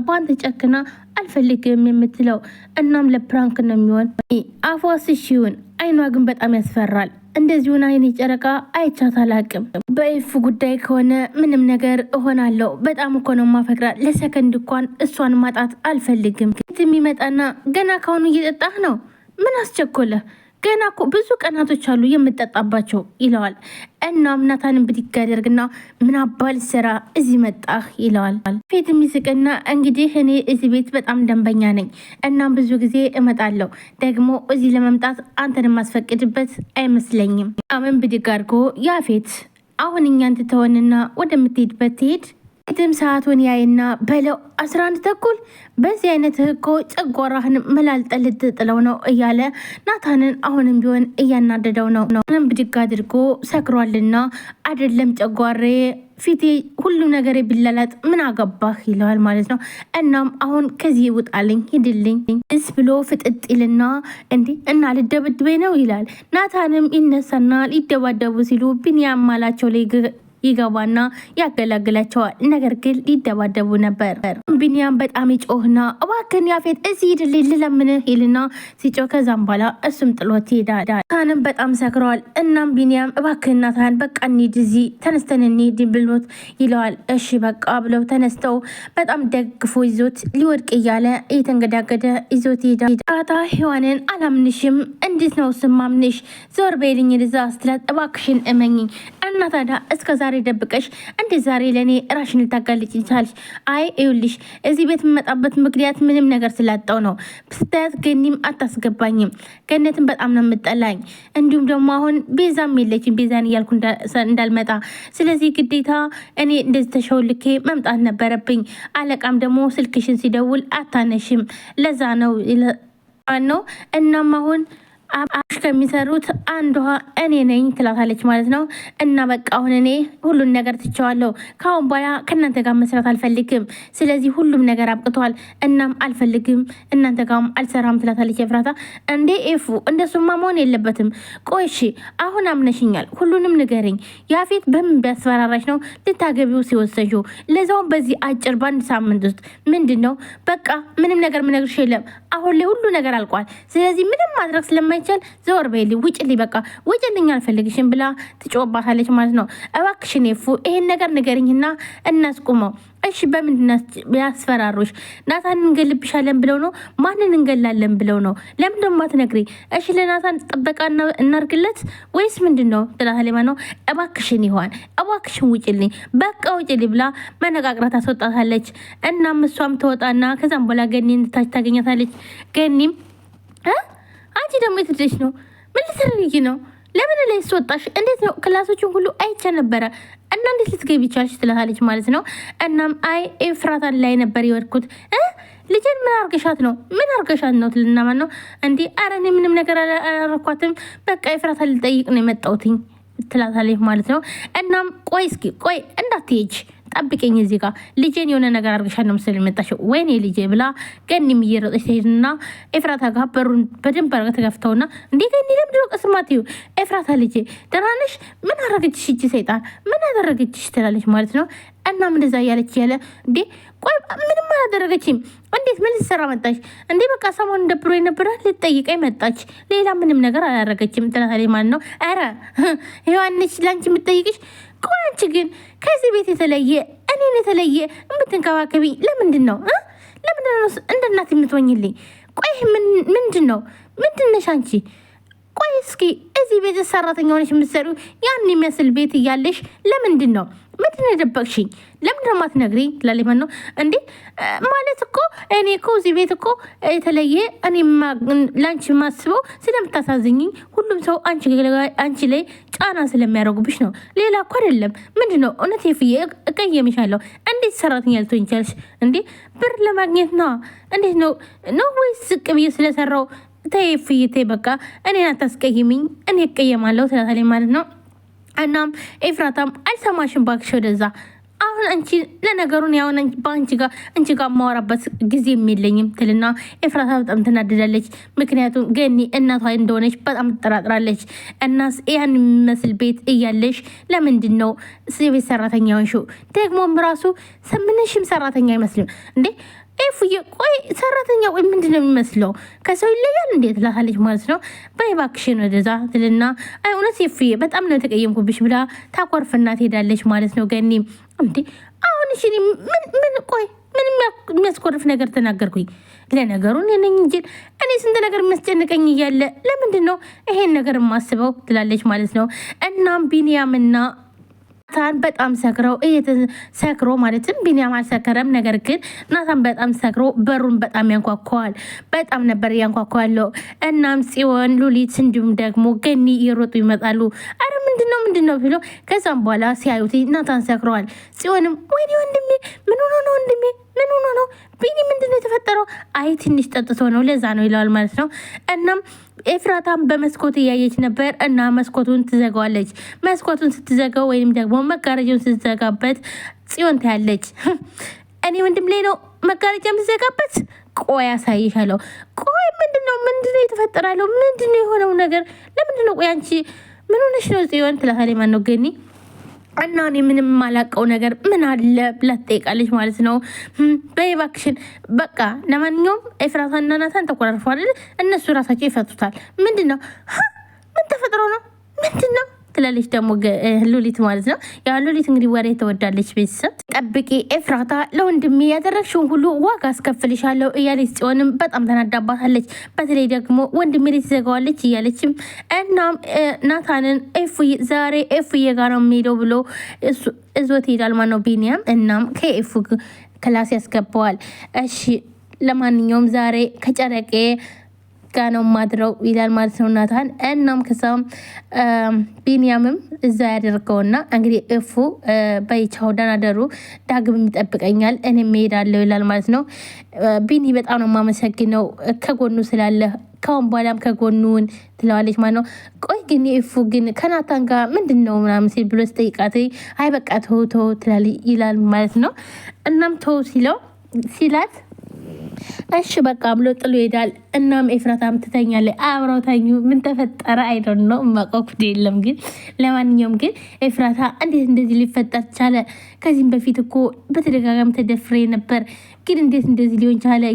ባንተ ጨክና አልፈልግም የምትለው እናም ለፕራንክ ነው የሚሆን አፏስ ይሁን አይኗ ግን በጣም ያስፈራል። እንደዚሁን አይኔ ጨረቃ አይቻት አላቅም። በኤፍ ጉዳይ ከሆነ ምንም ነገር እሆናለሁ። በጣም እኮ ነው ማፈቅራት። ለሰከንድ እንኳን እሷን ማጣት አልፈልግም። የሚመጣና ገና ካሁኑ እየጠጣህ ነው ምን አስቸኮለ? ገና እኮ ብዙ ቀናቶች አሉ የምጠጣባቸው ይለዋል። እናም ናታንን ብድግ ያደርግና ምን አባል ስራ እዚህ መጣህ ይለዋል። ፌት የሚስቅና እንግዲህ እኔ እዚህ ቤት በጣም ደንበኛ ነኝ። እናም ብዙ ጊዜ እመጣለሁ። ደግሞ እዚህ ለመምጣት አንተን የማስፈቅድበት አይመስለኝም። አምን ብድግ አድርጎ ያፌት አሁን እኛን ትተወንና ወደምትሄድበት ትሄድ ትም ሰዓቱን ያይና በለው 11 ተኩል በዚህ አይነት እኮ ጨጓራህን መላልጠ ልትጥለው ነው እያለ ናታንን አሁንም ቢሆን እያናደደው ነው። ብድግ አድርጎ ሰክሯልና አይደለም ጨጓሬ ፊቴ ሁሉ ነገር ቢላላጥ ምን አገባህ ይለዋል ማለት ነው። እናም አሁን ከዚህ ውጣልኝ ሂድልኝ እስ ብሎ ፍጥጥልና እንዲ እና ልደበድበኝ ነው ይላል። ናታንም ይነሳና ሊደባደቡ ሲሉ ቢኒያም ማላቸው ላይ ይገባና ያገላግላቸዋል። ነገር ግን ሊደባደቡ ነበር። ቢኒያም በጣም ይጮህና እባክን ያፌት እዚህ ሂድልኝ ልለምንህ ይልና ሲጮህ ከዛም በኋላ እሱም ጥሎት ይሄዳል። ናታንም በጣም ሰክረዋል። እናም ቢኒያም እባክን ናታን በቃ እንሂድ እዚህ ተነስተን እንሂድ ብሎት ይለዋል። እሺ በቃ ብለው ተነስተው በጣም ደግፎ ይዞት ሊወድቅ እያለ እየተንገዳገደ ይዞት ይሄዳል። ጣታ ሔዋንን አላምንሽም እንዴት ነው ስማምንሽ ዞር በይልኝ ልዛ ስትላት እባክሽን እመኝኝ እና ታዲያ እስከ ዛሬ ደብቀሽ እንዴ ዛሬ ለኔ ራሽን ልታጋልጭ ይቻልሽ? አይ ይኸውልሽ እዚህ ቤት የምመጣበት ምክንያት ምንም ነገር ስላጣው ነው። ስታያት ገኒም አታስገባኝም። ገነትን በጣም ነው የምጠላኝ። እንዲሁም ደግሞ አሁን ቤዛም የለችም ቤዛን እያልኩ እንዳልመጣ። ስለዚህ ግዴታ እኔ እንደዚህ ተሸውልኬ መምጣት ነበረብኝ። አለቃም ደግሞ ስልክሽን ሲደውል አታነሽም። ለዛ ነው ነው እናም አሁን አብሽ ከሚሰሩት አንዷ እኔ ነኝ ትላታለች ማለት ነው። እና በቃ አሁን እኔ ሁሉን ነገር ትቸዋለሁ። ካሁን በኋላ ከእናንተ ጋር መስራት አልፈልግም። ስለዚህ ሁሉም ነገር አብቅቷል። እናም አልፈልግም እናንተ ጋርም አልሰራም ትላታለች ኤፍራታ። እንዴ ኤፉ እንደሱማ መሆን የለበትም። ቆይሺ አሁን አምነሽኛል። ሁሉንም ንገረኝ። ያፌት በምን ቢያስፈራራሽ ነው ልታገቢው ሲወሰጂው? ለዛውም በዚህ አጭር በአንድ ሳምንት ውስጥ ምንድን ነው? በቃ ምንም ነገር ምነግርሽ የለም። አሁን ላይ ሁሉ ነገር አልቋል። ስለዚህ ምንም ማድረግ ስለማይቻል ዘወር በይልኝ ውጭልኝ፣ በቃ ውጭልኝ አልፈልግሽም ብላ ትጮባታለች ማለት ነው። እባክሽን ኤፉ ይሄን ነገር ንገሪኝና እናስቁመው። እሺ በምንድን ያስፈራሩሽ? ናታን እንገልብሻለን ብለው ነው? ማንን እንገላለን ብለው ነው? ለምን ደሞ አትነግሪኝ? እሺ ለናታን ጥበቃ እናርግለት ወይስ ምንድን ነው ትላታለች ማለት ነው። እባክሽን ይሆን እባክሽን ውጭልኝ፣ በቃ ውጭልኝ ብላ መነቃቅራ ታስወጣታለች። እናም እሷም ትወጣና ከዛም በኋላ ገኒን ታገኛታለች። ገኒም አንቺ ደግሞ የትደሽ ነው? ምን ልትፈልጊ ነው? ለምን ላይ ስወጣሽ? እንዴት ነው? ክላሶችን ሁሉ አይቼ ነበረ እና እንዴት ልትገቢ ቻልሽ? ትላታለች ማለት ነው። እናም አይ ኤፍራታን ላይ ነበር የወድኩት። ልጅን ምን አርገሻት ነው? ምን አርገሻት ነው ትልናማን ነው እንዴ? ኧረ እኔ ምንም ነገር አላረኳትም። በቃ ኤፍራታን ልጠይቅ ነው የመጣሁትኝ ትላታለች ማለት ነው። እናም ቆይ እስኪ ቆይ እንዳትሄጂ ጠብቀኝ እዚህ ጋር ልጄን የሆነ ነገር አርገሻት ነው መሰለኝ የመጣሽው። ወይኔ ልጄ ብላ ገኒም እየሮጠች ትሄድና ኤፍራታ ጋር በሩን በደንብ አርጋ ተከፍተውና እንዴ ገኒ ለምንድን ነው ቀስማትዩ? ኤፍራታ ልጄ ደህና ነሽ? ምን አረገችሽ? እቺ ሰይጣን ምን አደረገችሽ? ትላለች ማለት ነው። እናም እንደዛ እያለች ያለ እንዴ ቆይ ምንም አላደረገችም። እንዴት ምን ልትሰራ መጣች እንዴ? በቃ ሰሞኑን ደብሮ የነበረ ልትጠይቀኝ መጣች። ሌላ ምንም ነገር አላደረገችም ትላለች ማለት ነው። ኧረ ሔዋንች ላንቺ የምትጠይቅሽ። ቆይ አንቺ ግን ከዚህ ቤት የተለየ እኔን የተለየ የምትንከባከቢ ለምንድን ነው? ለምንድን ነው እንደ እናት የምትሆኝልኝ? ቆይ ምንድን ነው? ምንድን ነሽ አንቺ? ቆይ እስኪ እዚህ ቤት ሰራተኛ ሆነሽ የምትሰሩ ያን የሚመስል ቤት እያለሽ ለምንድን ነው ምንድን የደበቅሽኝ? ለምንድን ነው የማትነግሪኝ? ትላለች ማለት ነው። እንዴ ማለት እኮ እኔ እኮ እዚህ ቤት እኮ የተለየ እኔ ለአንቺ ማስበው ስለምታሳዝኝኝ ሁሉም ሰው አንቺ ላይ ጫና ስለሚያደርጉብሽ ነው። ሌላ እኮ አይደለም። ምንድን ነው እውነት የፍዬ እቀየምሻለሁ። እንዴት ሰራተኛ ልትሆኝ ቻልሽ? እንዴ ብር ለማግኘት ነው? እንዴት ነው ወይስ ዝቅ ብዬ ስለሰራው? ተይ ፍዬ ተይ፣ በቃ እኔን አታስቀይሚኝ፣ እኔ እቀየማለሁ ትላታለች ማለት ነው። እናም ኤፍራታም አልሰማሽም ባክሽ ወደዛ አሁን አሁን አንቺ ለነገሩን ያውን በአንቺ ጋር ማወራበት ጊዜ የለኝም ትልና ኤፍራታ በጣም ትናደዳለች። ምክንያቱም ገኒ እናቷ እንደሆነች በጣም ትጠራጥራለች። እናስ ያን የሚመስል ቤት እያለሽ ለምንድን ነው የቤት ሰራተኛ ሆንሽው? ደግሞም ራሱ ምንሽም ሰራተኛ አይመስልም እንዴ ኤፉዬ። ቆይ ሰራተኛ ቆይ ምንድን ነው የሚመስለው? ከሰው ይለያል እንዴት ትላታለች ማለት ነው። በይ እባክሽን ወደዛ ትልና አይ እውነት ኤፉዬ በጣም ነው የተቀየምኩብሽ ብላ ታኮርፍና ትሄዳለች ማለት ነው። ገኒ እንዴ አሁን እሺ ምን ቆይ ምን የሚያስኮርፍ ነገር ተናገርኩኝ? ለነገሩ እኔ ነኝ እንጂ እኔ ስንት ነገር የሚያስጨንቀኝ እያለ ለምንድን ነው ይሄን ነገር የማስበው ትላለች ማለት ነው። እናም ቢንያምና ናታን በጣም ሰክሮ ማለትም ቢንያም አልሰከረም፣ ነገር ግን ናታን በጣም ሰክሮ በሩን በጣም ያንኳኳዋል። በጣም ነበር ያንኳኳለው። እናም ጽዮን፣ ሉሊት እንዲሁም ደግሞ ገኒ እየሮጡ ይመጣሉ። አረ ምንድነው ብሎ ከዛም በኋላ ሲያዩት ናታን ሰክረዋል። ጽዮንም ወይኔ ወንድሜ ምን ሆኖ ነው ቢኒ ምንድነው የተፈጠረው? አይ ትንሽ ጠጥቶ ነው ለዛ ነው ይለዋል ማለት ነው። እናም ኤፍራታም በመስኮት እያየች ነበር እና መስኮቱን ትዘጋዋለች። መስኮቱን ስትዘጋው ወይም ደግሞ መጋረጃውን ስትዘጋበት ጽዮን ታያለች። እኔ ወንድም ላይ ነው መጋረጃ የምትዘጋበት? ቆይ አሳይሻለሁ። ቆይ ምንድነው የተፈጠራለው? ምንድነው የሆነው ነገር? ለምንድነው ቆይ አንቺ ምን ሆነሽ ነው ጽዮን ትላታለች። ማን ነው ገኒ እና እኔ ምንም የማላውቀው ነገር ምን አለ ብላ ትጠይቃለች ማለት ነው። በይባክሽን በቃ ለማንኛውም ኤፍራታና ናታን ተቆራርፈዋል። እነሱ ራሳቸው ይፈቱታል። ምንድነው ምን ተፈጥሮ ነው ምንድነው ትላለች ደግሞ ሉሊት ማለት ነው። ያው ሉሊት እንግዲህ ወሬ ተወዳለች። ቤተሰብ ጠብቂ ኤፍራታ፣ ለወንድሜ ያደረግሽውን ሁሉ ዋጋ አስከፍልሻለሁ እያለች ጽዮንም በጣም ተናዳባታለች። በተለይ ደግሞ ወንድሜ ላይ ትዘጋዋለች እያለችም እናም ናታንን ዛሬ ኤፉዬ ጋር ነው የሚሄደው ብሎ እዞት ሄዳል ማነው ቢንያም። እናም ከኤፉ ክላስ ያስገባዋል። እሺ ለማንኛውም ዛሬ ከጨረቄ ጋ ነው ማድረው ይላል ማለት ነው ናታን። እናም ከዛም ቢንያምም እዛ ያደርገውና እንግዲህ እፉ በይቻው ደናደሩ ዳግም ይጠብቀኛል እኔ እሄዳለሁ ይላል ማለት ነው። ቢኒ በጣም ነው የማመሰግነው ከጎኑ ስላለ ካሁን በኋላም ከጎኑን ትለዋለች ማለት ነው። ቆይ ግን እፉ ግን ከናታን ጋር ምንድነው ምናምን ሲል ብሎ ስጠይቃት አይ በቃ ተው ይላል ማለት ነው። እናም ተው ሲላት እሺ በቃ ብሎ ጥሎ ይሄዳል። እናም ኤፍራታም ትተኛለች። አብረው ተኙ። ምን ተፈጠረ አይዶን ነው ማቆኩት የለም። ግን ለማንኛውም ግን ኤፍራታ እንዴት እንደዚህ ሊፈጠር ቻለ? ከዚህም በፊት እኮ በተደጋጋሚ ተደፍሬ ነበር፣ ግን እንዴት እንደዚህ ሊሆን ቻለ?